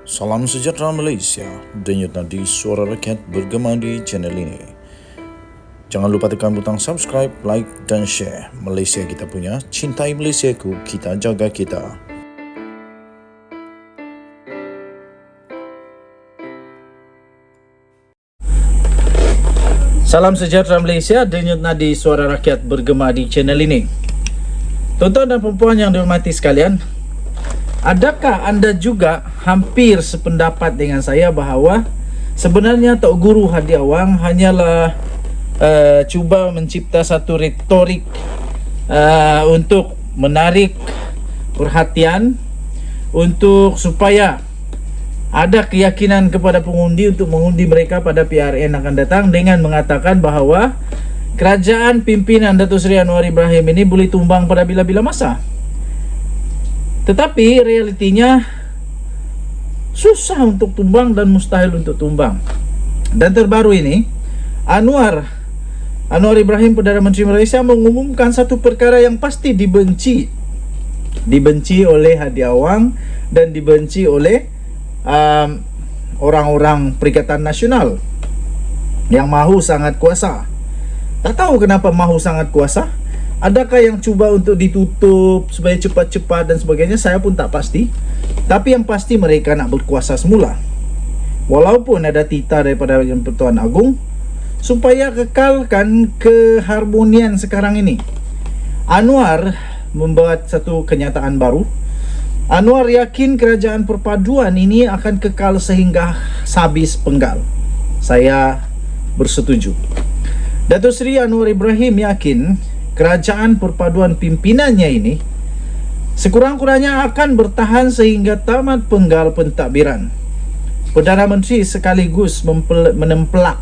Salam sejahtera Malaysia, denyut nadi suara rakyat bergema di channel ini. Jangan lupa tekan butang subscribe, like dan share. Malaysia kita punya, cintai Malaysiaku, kita jaga kita. Salam sejahtera Malaysia, denyut nadi suara rakyat bergema di channel ini. Tuan-tuan dan puan yang dihormati sekalian, adakah anda juga hampir sependapat dengan saya bahawa sebenarnya Tok Guru Hadi Awang hanyalah cuba mencipta satu retorik untuk menarik perhatian, untuk supaya ada keyakinan kepada pengundi untuk mengundi mereka pada PRN akan datang dengan mengatakan bahawa kerajaan pimpinan Datuk Seri Anwar Ibrahim ini boleh tumbang pada bila-bila masa. Tetapi realitinya susah untuk tumbang dan mustahil untuk tumbang. Dan terbaru ini, Anwar Ibrahim, Perdana Menteri Malaysia, mengumumkan satu perkara yang pasti dibenci oleh Hadi Awang dan dibenci oleh orang-orang Perikatan Nasional yang mahu sangat kuasa. Tak tahu kenapa mahu sangat kuasa. Adakah yang cuba untuk ditutup supaya cepat-cepat dan sebagainya, saya pun tak pasti. Tapi yang pasti mereka nak berkuasa semula, walaupun ada titah daripada Yang Pertuan Agong, supaya kekalkan keharmonian sekarang ini. Anwar membuat satu kenyataan baru. Anwar yakin kerajaan perpaduan ini akan kekal sehingga habis penggal. Saya bersetuju. Datuk Seri Anwar Ibrahim yakin kerajaan perpaduan pimpinannya ini sekurang-kurangnya akan bertahan sehingga tamat penggal pentadbiran. Perdana Menteri sekaligus menempelak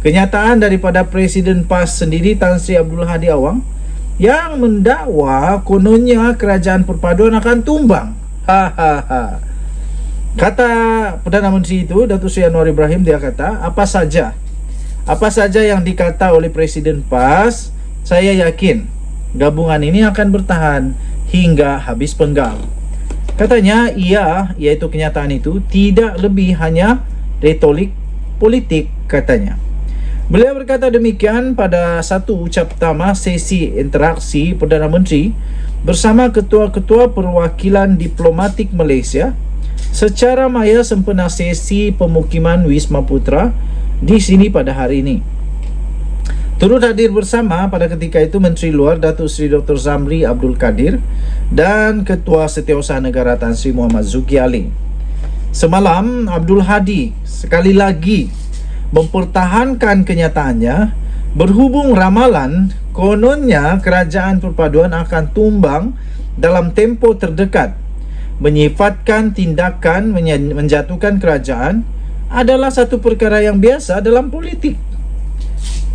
kenyataan daripada Presiden PAS sendiri, Tan Sri Abdul Hadi Awang, yang mendakwa kononnya kerajaan perpaduan akan tumbang. Kata Perdana Menteri itu, Datuk Seri Anwar Ibrahim, dia kata apa saja yang dikata oleh Presiden PAS, saya yakin gabungan ini akan bertahan hingga habis penggal. Katanya iaitu kenyataan itu tidak lebih hanya retorik politik, katanya. Beliau berkata demikian pada satu ucap pertama sesi interaksi Perdana Menteri bersama ketua-ketua perwakilan diplomatik Malaysia secara maya sempena sesi pemukiman Wisma Putra di sini pada hari ini. Turut hadir bersama pada ketika itu Menteri Luar Datuk Seri Dr. Zamri Abdul Kadir dan Ketua Setiausaha Negara Tan Sri Muhammad Zuki Ali. Semalam Abdul Hadi sekali lagi mempertahankan kenyataannya berhubung ramalan kononnya kerajaan perpaduan akan tumbang dalam tempoh terdekat. Menyifatkan tindakan menjatuhkan kerajaan adalah satu perkara yang biasa dalam politik.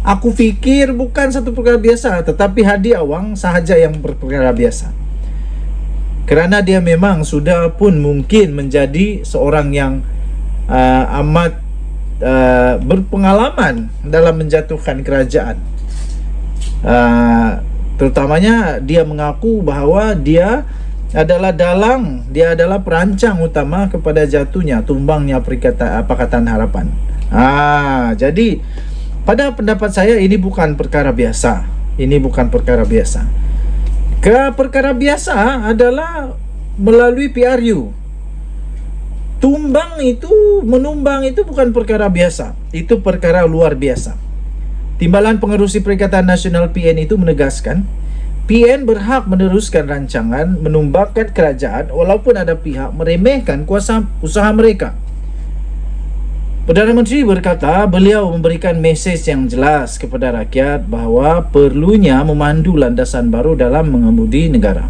Aku fikir bukan satu perkara biasa, tetapi Hadi Awang sahaja yang berperkara biasa. Kerana dia memang sudah pun mungkin menjadi seorang yang amat berpengalaman dalam menjatuhkan kerajaan. Terutamanya dia mengaku bahawa dia adalah perancang utama kepada jatuhnya, tumbangnya Pakatan Harapan. Jadi pada pendapat saya ini bukan perkara biasa. Perkara biasa adalah melalui PRU. Menumbang itu bukan perkara biasa. Itu perkara luar biasa. Timbalan Pengerusi Perikatan Nasional PN itu menegaskan PN berhak meneruskan rancangan menumbangkan kerajaan walaupun ada pihak meremehkan kuasa usaha mereka. Perdana Menteri berkata beliau memberikan mesej yang jelas kepada rakyat bahawa perlunya memandu landasan baru dalam mengemudi negara.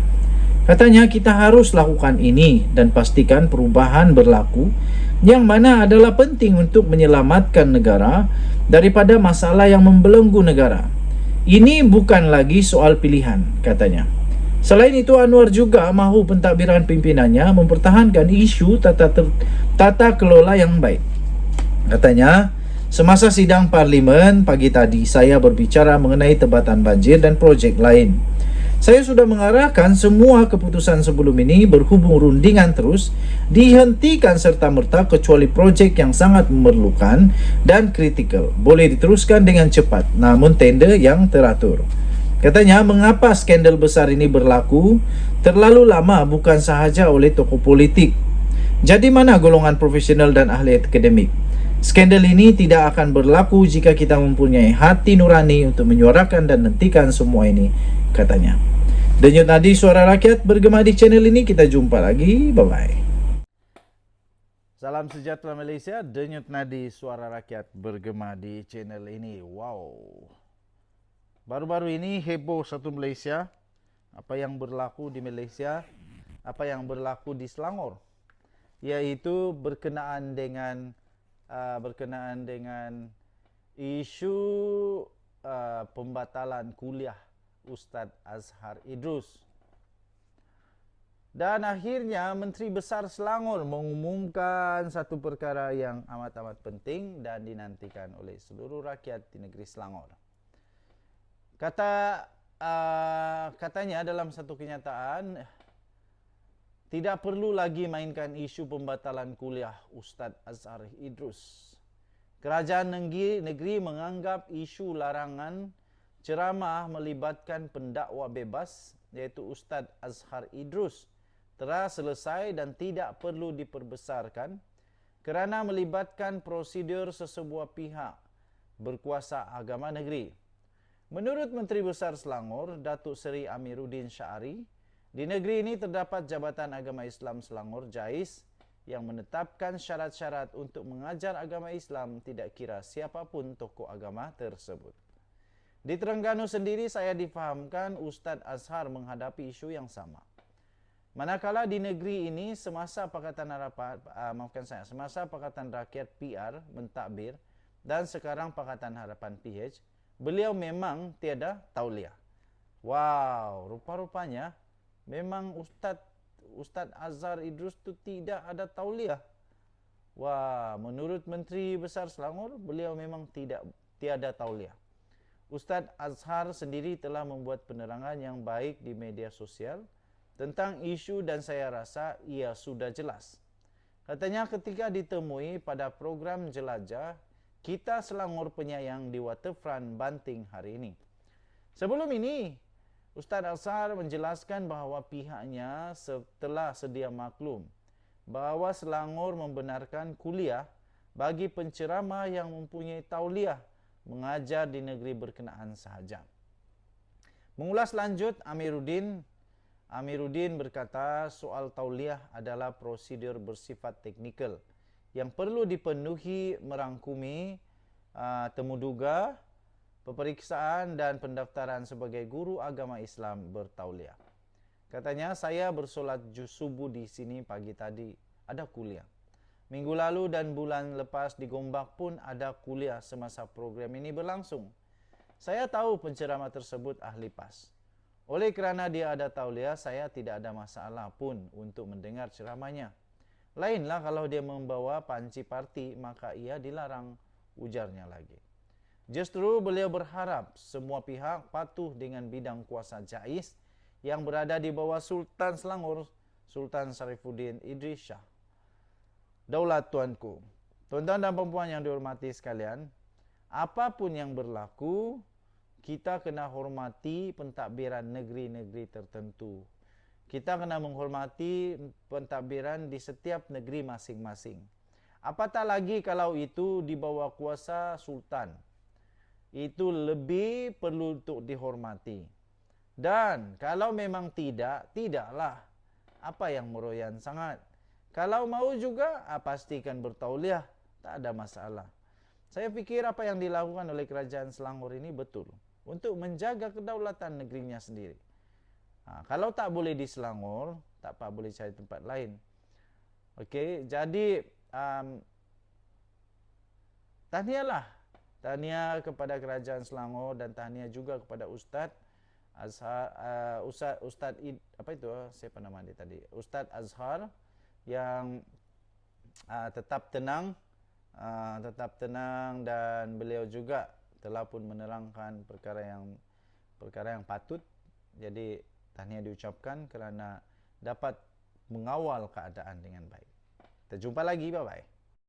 Katanya kita harus lakukan ini dan pastikan perubahan berlaku yang mana adalah penting untuk menyelamatkan negara daripada masalah yang membelenggu negara. Ini bukan lagi soal pilihan, katanya. Selain itu, Anwar juga mahu pentadbiran pimpinannya mempertahankan isu tata kelola yang baik. Katanya, semasa sidang parlimen pagi tadi, saya berbicara mengenai tebatan banjir dan projek lain. Saya sudah mengarahkan semua keputusan sebelum ini berhubung rundingan terus dihentikan serta-merta kecuali projek yang sangat memerlukan dan kritikal. Boleh diteruskan dengan cepat, namun tender yang teratur. Katanya, mengapa skandal besar ini berlaku terlalu lama bukan sahaja oleh tokoh politik. Jadi mana golongan profesional dan ahli akademik? Skandal ini tidak akan berlaku jika kita mempunyai hati nurani untuk menyuarakan dan hentikan semua ini, katanya. Denyut Nadi Suara Rakyat bergema di channel ini. Kita jumpa lagi. Bye-bye. Salam sejahtera Malaysia. Denyut Nadi Suara Rakyat bergema di channel ini. Wow. Baru-baru ini heboh satu Malaysia. Apa yang berlaku di Malaysia, apa yang berlaku di Selangor, yaitu berkenaan dengan isu pembatalan kuliah Ustaz Azhar Idrus. Dan akhirnya Menteri Besar Selangor mengumumkan satu perkara yang amat-amat penting dan dinantikan oleh seluruh rakyat di negeri Selangor. Katanya dalam satu kenyataan, tidak perlu lagi mainkan isu pembatalan kuliah Ustaz Azhar Idrus. Kerajaan negeri menganggap isu larangan ceramah melibatkan pendakwa bebas iaitu Ustaz Azhar Idrus telah selesai dan tidak perlu diperbesarkan kerana melibatkan prosedur sesebuah pihak berkuasa agama negeri. Menurut Menteri Besar Selangor, Datuk Seri Amiruddin Syari, di negeri ini terdapat Jabatan Agama Islam Selangor JAIS yang menetapkan syarat-syarat untuk mengajar agama Islam tidak kira siapapun tokoh agama tersebut. Di Terengganu sendiri saya difahamkan Ustaz Azhar menghadapi isu yang sama. Manakala di negeri ini semasa Pakatan Rakyat PR mentadbir dan sekarang Pakatan Harapan PH, beliau memang tiada tauliah. Wow, rupa-rupanya memang Ustaz Azhar Idrus tu tidak ada tauliah. Wah, menurut Menteri Besar Selangor, beliau memang tiada tauliah. Ustaz Azhar sendiri telah membuat penerangan yang baik di media sosial tentang isu dan saya rasa ia sudah jelas. Katanya ketika ditemui pada program Jelajah Kita Selangor Penyayang di Waterfront Banting hari ini. Sebelum ini, Ustaz Azhar menjelaskan bahawa pihaknya telah sedia maklum bahawa Selangor membenarkan kuliah bagi penceramah yang mempunyai tauliah mengajar di negeri berkenaan sahaja. Mengulas lanjut, Amiruddin berkata soal tauliah adalah prosedur bersifat teknikal yang perlu dipenuhi merangkumi temuduga, peperiksaan dan pendaftaran sebagai guru agama Islam bertauliah. Katanya, saya bersolat subuh di sini pagi tadi, ada kuliah. Minggu lalu dan bulan lepas di Gombak pun ada kuliah semasa program ini berlangsung. Saya tahu penceramah tersebut ahli PAS. Oleh kerana dia ada tauliah, saya tidak ada masalah pun untuk mendengar ceramahnya. Lainlah kalau dia membawa panci parti, maka ia dilarang, ujarnya lagi. Justru beliau berharap semua pihak patuh dengan bidang kuasa JAIS yang berada di bawah Sultan Selangor, Sultan Sarifuddin Idris Shah. Daulat tuanku, tuan-tuan dan puan yang dihormati sekalian, apapun yang berlaku, kita kena hormati pentadbiran negeri-negeri tertentu. Kita kena menghormati pentadbiran di setiap negeri masing-masing. Apatah lagi kalau itu di bawah kuasa sultan. Itu lebih perlu untuk dihormati. Dan kalau memang tidaklah. Apa yang meroyan sangat. Kalau mau juga, pastikan bertauliah. Tak ada masalah. Saya fikir apa yang dilakukan oleh kerajaan Selangor ini betul. Untuk menjaga kedaulatan negerinya sendiri. Kalau tak boleh di Selangor, tak apa, boleh cari tempat lain. Okey, jadi tahniah kepada kerajaan Selangor dan tahniah juga kepada Ustaz Azhar, Ustaz Azhar yang tetap tenang dan beliau juga telah pun menerangkan perkara yang patut Jadi tahniah diucapkan kerana dapat mengawal keadaan dengan baik. Kita jumpa lagi, bye-bye.